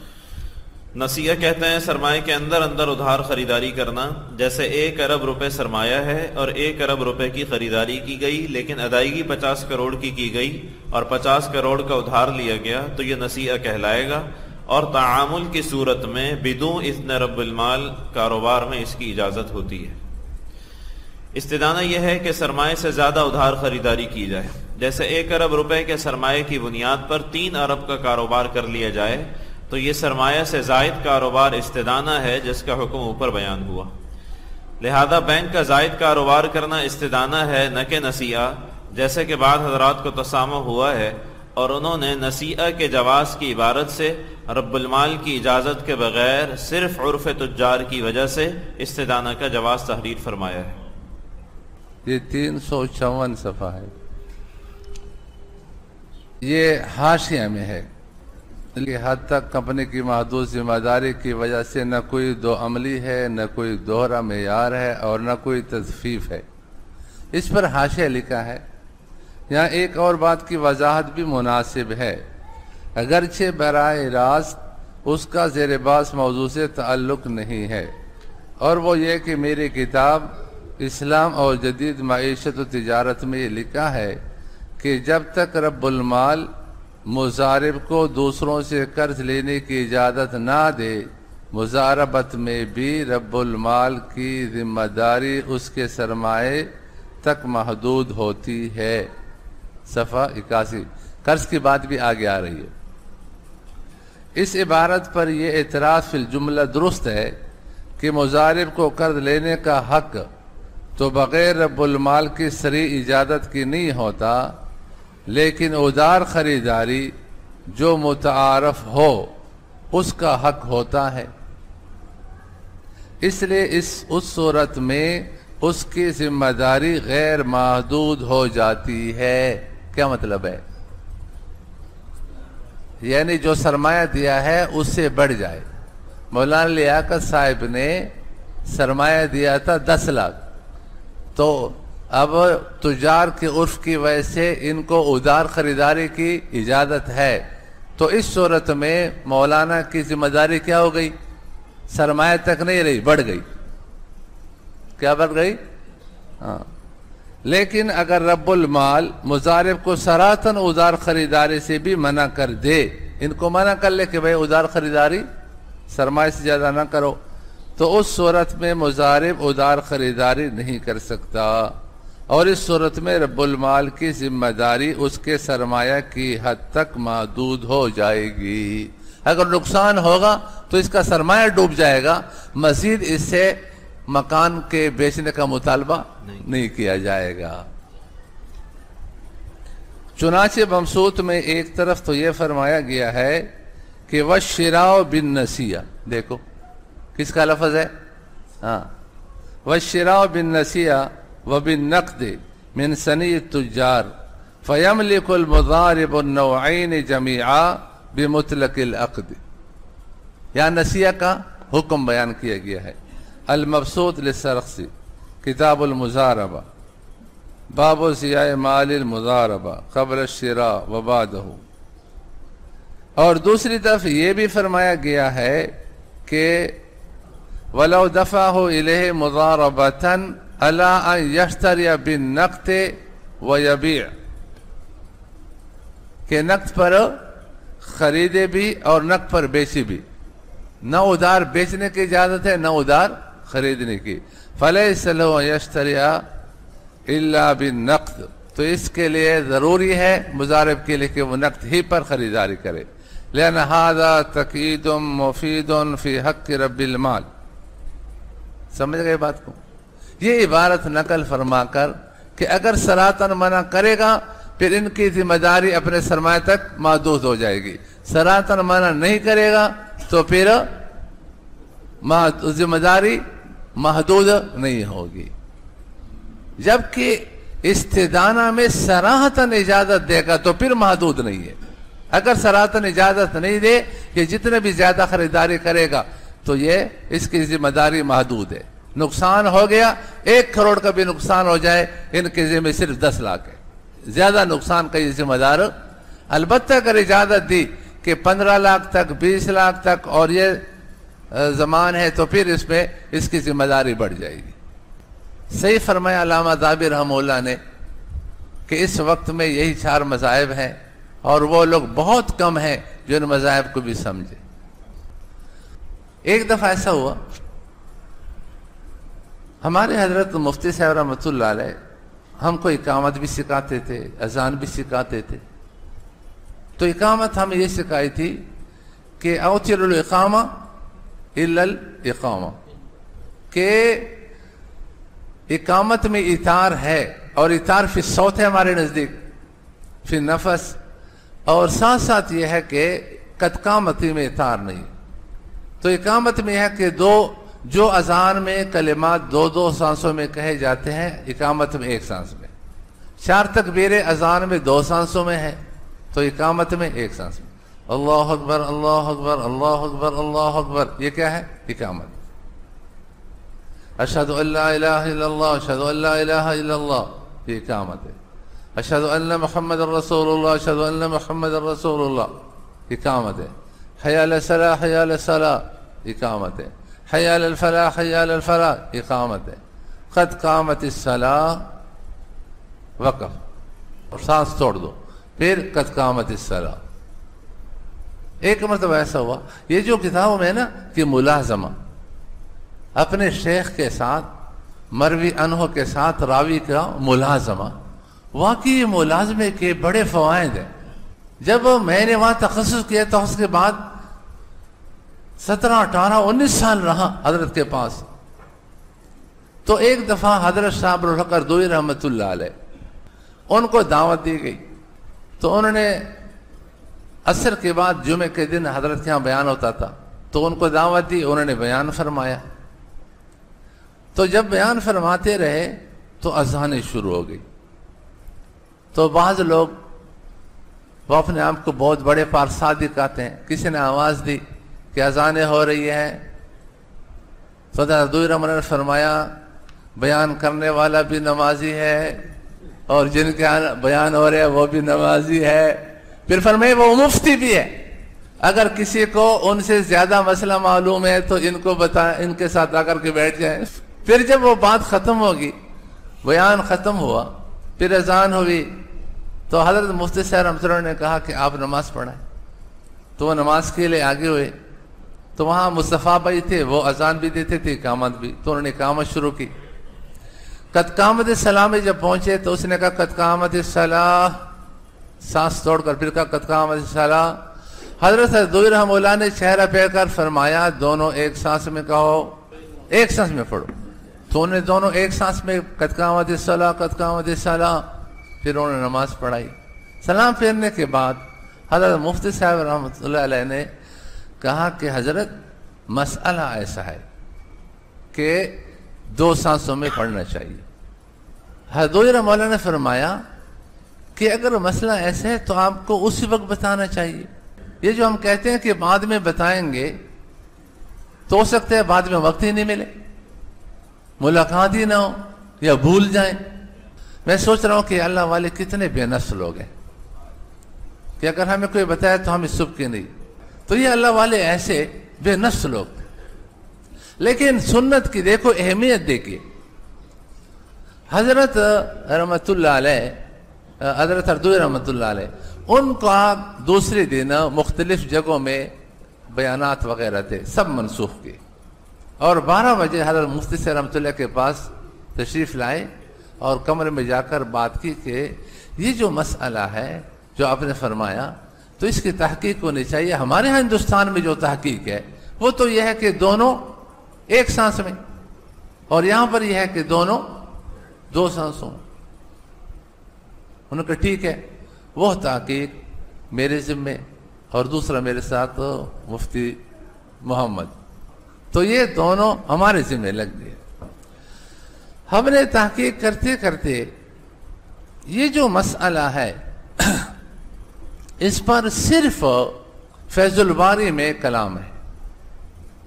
نسیہ کہتے ہیں سرمایہ کے اندر ادھار خریداری کرنا. جیسے 1 ارب روپے سرمایہ ہے اور 1 ارب روپے کی خریداری کی گئی لیکن ادائیگی 50 کروڑ کی گئی اور 50 کروڑ کا ادھار لیا گیا تو یہ نسیہ کہلائے گا. اور تعامل کی صورت میں بدون اذن رب المال کاروبار میں اس کی اجازت ہوتی ہے. استدانہ یہ ہے کہ سرمایہ سے زیادہ ادھار خریداری کی جائے. جیسے 1 ارب روپے کے سرمایہ کی بنیاد پر 3 ارب کا کاروبار کر لیا جائے تو یہ سرمایہ سے زائد کاروبار استدانہ ہے جس کا حکم اوپر بیان ہوا. لہذا بینک کا زائد کاروبار کرنا استدانہ ہے نہ کہ نسیہ. جیسے کہ بعض حضرات کو تسامح ہوا ہے اور انہوں نے نسیہ کے جواز کی عبارت سے رب المال کی اجازت کے بغیر صرف عرف تجار کی وجہ سے استدانہ کا جواز تحریر فرمایا ہے. یہ 354 صفحہ ہے. یہ حاشیہ میں ہے کہ حد تک کمپنی کی محدود ذمہ داری کی وجہ سے نہ کوئی دو عملی ہے، نہ کوئی دوہرا معیار ہے اور نہ کوئی تضفیف ہے. اس پر حاشیہ لکھا ہے۔ یہاں ایک اور بات کی وضاحت بھی مناسب ہے، اگرچہ براہ راست اس کا زیر بحث موضوع سے تعلق نہیں ہے، اور وہ یہ کہ میری کتاب اسلام اور جدید معیشت و تجارت میں یہ لکھا ہے کہ جب تک رب المال مضارب کو دوسروں سے قرض لینے کی اجازت نہ دے، مضاربت میں بھی رب المال کی ذمہ داری اس کے سرمایے تک محدود ہوتی ہے۔ صفحہ 81۔ قرض کی بات بھی آگے آ رہی ہے۔ اس عبارت پر یہ اعتراض فی الجملہ درست ہے کہ مضارب کو قرض لینے کا حق تو بغیر رب المال کی صریح اجازت کی نہیں ہوتا، لیکن ادار خریداری جو متعارف ہو اس کا حق ہوتا ہے۔ اس لیے اس صورت میں اس کی ذمہ داری غیر محدود ہو جاتی ہے۔ کیا مطلب ہے؟ یعنی جو سرمایہ دیا ہے اس سے بڑھ جائے۔ مولانا لیاقت صاحب نے سرمایہ دیا تھا 10 لاکھ، تو اب تجار کے عرف کی وجہ سے ان کو ادار خریداری کی اجازت ہے، تو اس صورت میں مولانا کی ذمہ داری کیا ہو گئی؟ سرمایہ تک نہیں رہی، بڑھ گئی۔ کیا بڑھ گئی؟ ہاں۔ لیکن اگر رب المال مضارب کو صراحتاً ادار خریداری سے بھی منع کر دے، ان کو منع کر لے کہ بھئی ادار خریداری سرمایہ سے زیادہ نہ کرو، تو اس صورت میں مضارب ادار خریداری نہیں کر سکتا، اور اس صورت میں رب المال کی ذمہ داری اس کے سرمایہ کی حد تک محدود ہو جائے گی۔ اگر نقصان ہوگا تو اس کا سرمایہ ڈوب جائے گا، مزید اس سے مکان کے بیچنے کا مطالبہ نہیں کیا جائے گا۔ چنانچہ مبسوط میں ایک طرف تو یہ فرمایا گیا ہے کہ وَالشِّرَاءُ بِالنَّسِيَّةِ، دیکھو کس کا لفظ ہے؟ ہاں، وَالشِّرَاءُ بِالنَّسِيَّةِ وَبِالنَّقْدِ مِنْ صَنِيعِ التُّجَّارِ فَيَمْلِكُ الْمُضَارِبُ النَّوْعَيْنِ جَمِيعًا بِمُطْلَقِ الْعَقْدِ۔ یہاں نسیہ کا حکم بیان کیا گیا ہے۔ المبسوط للسرخسی، کتاب المضاربہ، باب ضیاء مال المضاربہ قبل الشراء وبعدہ۔ اور دوسری طرف یہ بھی فرمایا گیا ہے کہ وَلَوْ دَفَعَهُ إِلَيْهِ مُضَارَبَةً عَلَىٰ أَن يَشْتَرِيَ بِالنَّقْدِ وَيَبِيعَ، کہ نقد پر خریدے بھی اور نقد پر بیچے بھی، نہ ادار بیچنے کی اجازت ہے نہ ادار خریدنے کی۔ فَلَيْسَ لَهُ أَن يَشْتَرِيَ إِلَّا بِالنَّقْدِ، تو اس کے لیے ضروری ہے مضارب کے لیے کہ وہ نقد ہی پر خریداری کرے۔ لأن هذا تقييد مفيد في حق رب المال۔ سمجھ گئے بات کو؟ یہ عبارت نقل فرما کر کہ اگر صراحتاً منع کرے گا پھر ان کی ذمہ داری اپنے سرمایہ تک محدود ہو جائے گی، صراحتاً منع نہیں کرے گا تو پھر ذمہ داری محدود نہیں ہوگی۔ جبکہ استدانہ میں صراحتاً اجازت دے گا تو پھر محدود نہیں ہے۔ اگر صراحتاً اجازت نہیں دے کہ جتنے بھی زیادہ خریداری کرے گا تو یہ اس کی ذمہ داری محدود ہے۔ نقصان ہو گیا، 1 کروڑ کا بھی نقصان ہو جائے، ان کے ذمہ صرف 10 لاکھ ہے، زیادہ نقصان کا یہ ذمہ دار۔ البتہ اگر اجازت دی کہ 15 لاکھ تک، 20 لاکھ تک اور یہ زمان ہے تو پھر اس میں اس کی ذمہ داری بڑھ جائے گی۔ صحیح فرمایا علامہ ذہبی رحمہ اللہ نے کہ اس وقت میں یہی 4 مذاہب ہیں، اور وہ لوگ بہت کم ہیں جو ان مذاہب کو بھی سمجھے۔ ایک دفعہ ایسا ہوا، ہمارے حضرت مفتی صاحب رحمۃ اللہ علیہ ہم کو اقامت بھی سکھاتے تھے، اذان بھی سکھاتے تھے۔ تو اقامت ہمیں یہ سکھائی تھی کہ اوتر الاقامہ الا الاقامہ، کہ اقامت میں اطار ہے، اور اطار فی الصوت ہے ہمارے نزدیک، فی النفس، اور ساتھ ساتھ یہ ہے کہ قد قامتی میں اطار نہیں۔ تو اقامت میں ہے کہ جو اذان میں کلمات 2 سانسوں میں کہے جاتے ہیں، اقامت میں 1 سانس میں۔ 4 تکبیر اذان میں 2 سانسوں میں ہے، تو اقامت میں 1 سانس میں۔ اللہ اکبر اللہ اکبر اللہ اکبر اللہ اکبر، یہ کیا ہے؟ اقامت۔ اشہد ان لا الہ الا اللہ، اشہد ان لا الہ الا اللہ، یہ اقامت ہے. اشہد ان محمد الرسول اللہ، اشہد ان محمد الرسول اللہ، اقامت ہے. حی علی الصلاۃ، حی علی الصلاۃ، اقامت ہے. حی علی الفلاح، حی علی الفلاح، اقامت ہے. قد قامت الصلاۃ، وقف اور سانس چھوڑ دو، پھر قد قامت الصلاۃ. ایک مرتبہ ایسا ہوا، یہ جو کتابوں میں ہے نا کہ ملازمہ، اپنے شیخ کے ساتھ، مروی عنہ کے ساتھ راوی کا ملازمہ، واقعی ملازمے کے بڑے فوائد ہیں. جب میں نے وہاں تخصص کیا تو اس کے بعد 17 18 19 سال رہا حضرت کے پاس. تو ایک دفعہ حضرت صاحب الحق اردوئی رحمۃ اللہ علیہ ان کو دعوت دی گئی، تو انہوں نے عصر کے بعد جمعے کے دن حضرت کے یہاں بیان ہوتا تھا، تو ان کو دعوت دی، انہوں نے بیان فرمایا. تو جب بیان فرماتے رہے تو اذانیں شروع ہو گئی. تو بعض لوگ وہ اپنے آپ کو بہت بڑے پارسادی کہتے ہیں، کسی نے آواز دی کہ اذانیں ہو رہی ہیں، تو حضرت اردوئی رحمۃ اللہ نے فرمایا بیان کرنے والا بھی نمازی ہے اور جن کے بیان ہو رہے ہیں وہ بھی نمازی ہے. پھر فرمائے وہ مفتی بھی ہے، اگر کسی کو ان سے زیادہ مسئلہ معلوم ہے تو ان کو بتائیں، ان کے ساتھ آ کر کے بیٹھ جائیں. پھر جب وہ بات ختم ہوگی، بیان ختم ہوا، پھر اذان ہوئی، تو حضرت مفتی صاحب رحمۃ اللہ نے کہا کہ آپ نماز پڑھائیں. تو وہ نماز کے لیے آگے ہوئے. تو وہاں مصطفیٰ بھائی تھے، وہ اذان بھی دیتے تھے، اقامت بھی. تو انہوں نے اقامت شروع کی. قد قامت الصلاۃ میں جب پہنچے تو اس نے کہا قد قامت الصلاۃ، سانس توڑ کر پھر کہا قد قامت الصلاۃ. حضرت اردوئی رحمہ اللہ نے چہرہ پھیر کر فرمایا دونوں ایک سانس میں کہو، ایک سانس میں پڑھو. تو انہوں نے دونوں ایک سانس میں قد قامت الصلاۃ، قد قامت الصلاۃ، پھر انہوں نے نماز پڑھائی. سلام پھیرنے کے بعد حضرت مفتی صاحب رحمۃ اللہ علیہ نے کہا کہ حضرت مسئلہ ایسا ہے کہ 2 سانسوں میں پڑھنا چاہیے. حضرت رحمہ اللہ نے فرمایا کہ اگر مسئلہ ایسا ہے تو آپ کو اسی وقت بتانا چاہیے. یہ جو ہم کہتے ہیں کہ بعد میں بتائیں گے، تو ہو سکتا ہے بعد میں وقت ہی نہیں ملے، ملاقات ہی نہ ہو یا بھول جائیں. میں سوچ رہا ہوں کہ اللہ والے کتنے بے نفس لوگ ہیں کہ اگر ہمیں کوئی بتایا تو ہم اس صبح کے نہیں. تو یہ اللہ والے ایسے بے نفس لوگ. لیکن سنت کی دیکھو اہمیت دیکھیے. حضرت رحمت اللہ علیہ، حضرت اردوئی رحمت اللہ علیہ، ان کا دوسرے دن مختلف جگہوں میں بیانات وغیرہ تھے، سب منسوخ کیے. اور 12 بجے حضرت مفتی سے رحمت اللہ کے پاس تشریف لائے اور کمرے میں جا کر بات کی کہ یہ جو مسئلہ ہے جو آپ نے فرمایا تو اس کی تحقیق ہونی چاہیے. ہمارے ہاں ہندوستان میں جو تحقیق ہے وہ تو یہ ہے کہ دونوں ایک سانس میں، اور یہاں پر یہ ہے کہ دونوں 2 سانسوں. انہوں نے کہا ٹھیک ہے، وہ تحقیق میرے ذمے اور دوسرا میرے ساتھ مفتی محمد، تو یہ دونوں ہمارے ذمے لگ گئے. ہم نے تحقیق کرتے کرتے یہ جو مسئلہ ہے اس پر صرف فیض الباری میں کلام ہے.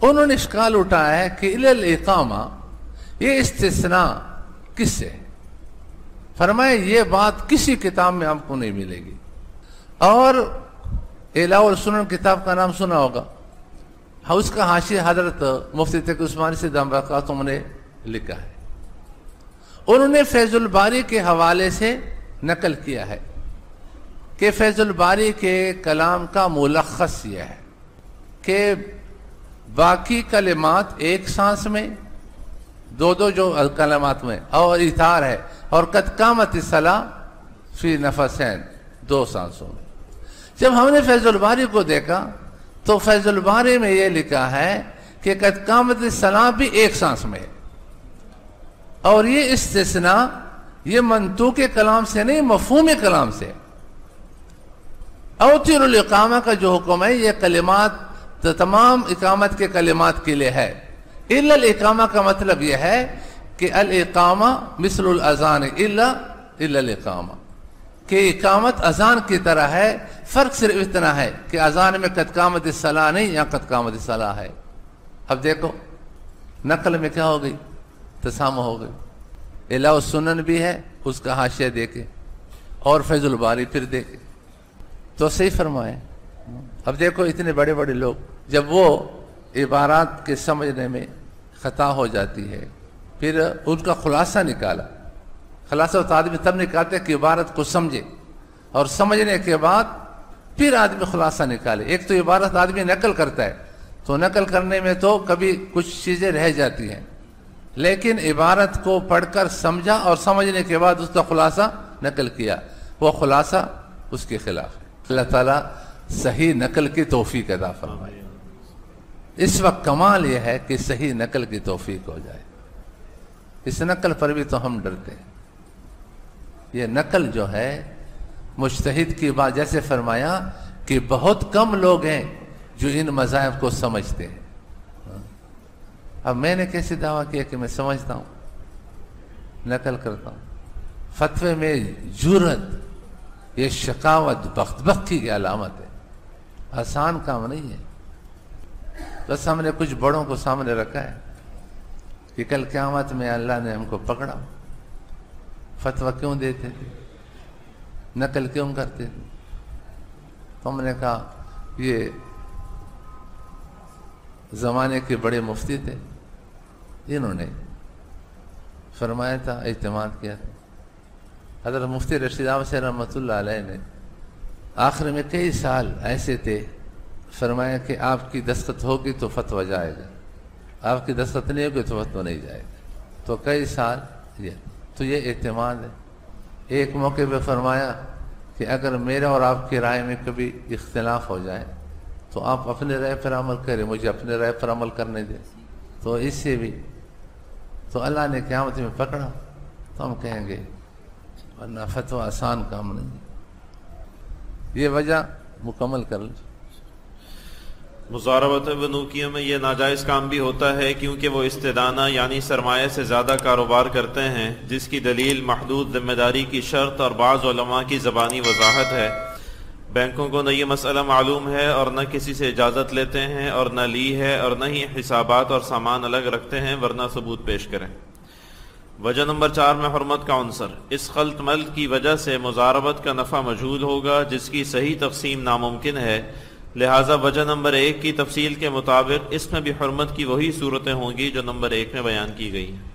انہوں نے اشکال اٹھایا ہے کہ الی الاقامہ یہ استثناء کس سے؟ فرمائے یہ بات کسی کتاب میں آپ کو نہیں ملے گی. اور اعلاء السنن کتاب کا نام سنا ہوگا، اس کا حاشیہ حضرت مفتی تقی عثمانی سے دام برکاتہم نے لکھا ہے. انہوں نے فیض الباری کے حوالے سے نقل کیا ہے کہ فیض الباری کے کلام کا ملخص یہ ہے کہ باقی کلمات ایک سانس میں، 2 جو کلمات میں، اور اثار ہے، اور قد قامت الصلاۃ فی نفسین 2 سانسوں میں. جب ہم نے فیض الباری کو دیکھا تو فیض الباری میں یہ لکھا ہے کہ قد قامت الصلاۃ بھی ایک سانس میں ہے. اور یہ استثناء یہ منطوق کلام سے نہیں، مفہوم کلام سے. اوتر الاقامہ کا جو حکم ہے یہ کلمات تمام اقامت کے کلمات کے لیے ہے. الا الاقامہ کا مطلب یہ ہے کہ الاقامہ مثل الاذان الا الاقامہ، کہ اقامت اذان کی طرح ہے. فرق صرف اتنا ہے کہ اذان میں قد قامت الصلاۃ نہیں، یا قد قامت الصلاۃ ہے. اب دیکھو نقل میں کیا ہو گئی، تسامح ہو گئی۔ الہ السنن بھی ہے، اس کا حاشیہ دیکھے، اور فیض الباری پھر دیکھے تو صحیح فرمائے۔ اب دیکھو اتنے بڑے بڑے لوگ جب وہ عبارات کے سمجھنے میں خطا ہو جاتی ہے، پھر ان کا خلاصہ نکالا۔ خلاصہ تو آدمی تب نکالتے کہ عبارت کو سمجھے، اور سمجھنے کے بعد پھر آدمی خلاصہ نکالے۔ ایک تو عبارت آدمی نقل کرتا ہے، تو نقل کرنے میں تو کبھی کچھ چیزیں رہ جاتی ہیں، لیکن عبارت کو پڑھ کر سمجھا اور سمجھنے کے بعد اس کا خلاصہ نقل کیا، وہ خلاصہ اس کے خلاف ہے۔ اللہ تعالیٰ صحیح نقل کی توفیق عطا فرمائے۔ اس وقت کمال یہ ہے کہ صحیح نقل کی توفیق ہو جائے۔ اس نقل پر بھی تو ہم ڈرتے ہیں۔ یہ نقل جو ہے مجتہد کی بات، جیسے فرمایا کہ بہت کم لوگ ہیں جو ان مذاہب کو سمجھتے ہیں۔ اب میں نے کیسے دعویٰ کیا کہ میں سمجھتا ہوں، نقل کرتا ہوں؟ فتوے میں جرأت، یہ شقاوت بختبختی کی علامت ہے، آسان کام نہیں ہے۔ بس ہم نے کچھ بڑوں کو سامنے رکھا ہے کہ کل قیامت میں اللہ نے ہم کو پکڑا، فتویٰ کیوں دیتے تھے، نقل کیوں کرتے تھے؟ تو ہم نے کہا یہ زمانے کے بڑے مفتی تھے، انہوں نے فرمایا تھا، اعتماد کیا تھا۔ حضرت مفتی رشید احمد سے رحمۃ اللہ علیہ نے آخر میں کئی سال ایسے تھے، فرمایا کہ آپ کی دستخط ہوگی تو فتویٰ جائے گا، آپ کی دستخط نہیں ہوگی تو فتویٰ نہیں جائے گا۔ تو کئی سال یہ اعتماد ہے۔ ایک موقع پہ فرمایا کہ اگر میرا اور آپ کی رائے میں کبھی اختلاف ہو جائے تو آپ اپنے رائے پر عمل کریں، مجھے اپنے رائے پر عمل کرنے دیں۔ تو اس سے بھی تو اللہ نے قیامت میں پکڑا تو ہم کہیں گے، ورنہ فتویٰ آسان کام نہیں۔ یہ وجہ مکمل کر لیں۔ مضاربت ونوکیہ میں یہ ناجائز کام بھی ہوتا ہے کیونکہ وہ استدانہ یعنی سرمایہ سے زیادہ کاروبار کرتے ہیں، جس کی دلیل محدود ذمہ داری کی شرط اور بعض علماء کی زبانی وضاحت ہے۔ بینکوں کو نہ یہ مسئلہ معلوم ہے اور نہ کسی سے اجازت لیتے ہیں اور نہ لی ہے، اور نہ ہی حسابات اور سامان الگ رکھتے ہیں، ورنہ ثبوت پیش کریں۔ وجہ نمبر 4 میں حرمت کا عنصر۔ اس خلط ملط کی وجہ سے مضاربت کا نفع مجہول ہوگا جس کی صحیح تقسیم ناممکن ہے، لہٰذا وجہ نمبر 1 کی تفصیل کے مطابق اس میں بھی حرمت کی وہی صورتیں ہوں گی جو نمبر 1 میں بیان کی گئی ہیں۔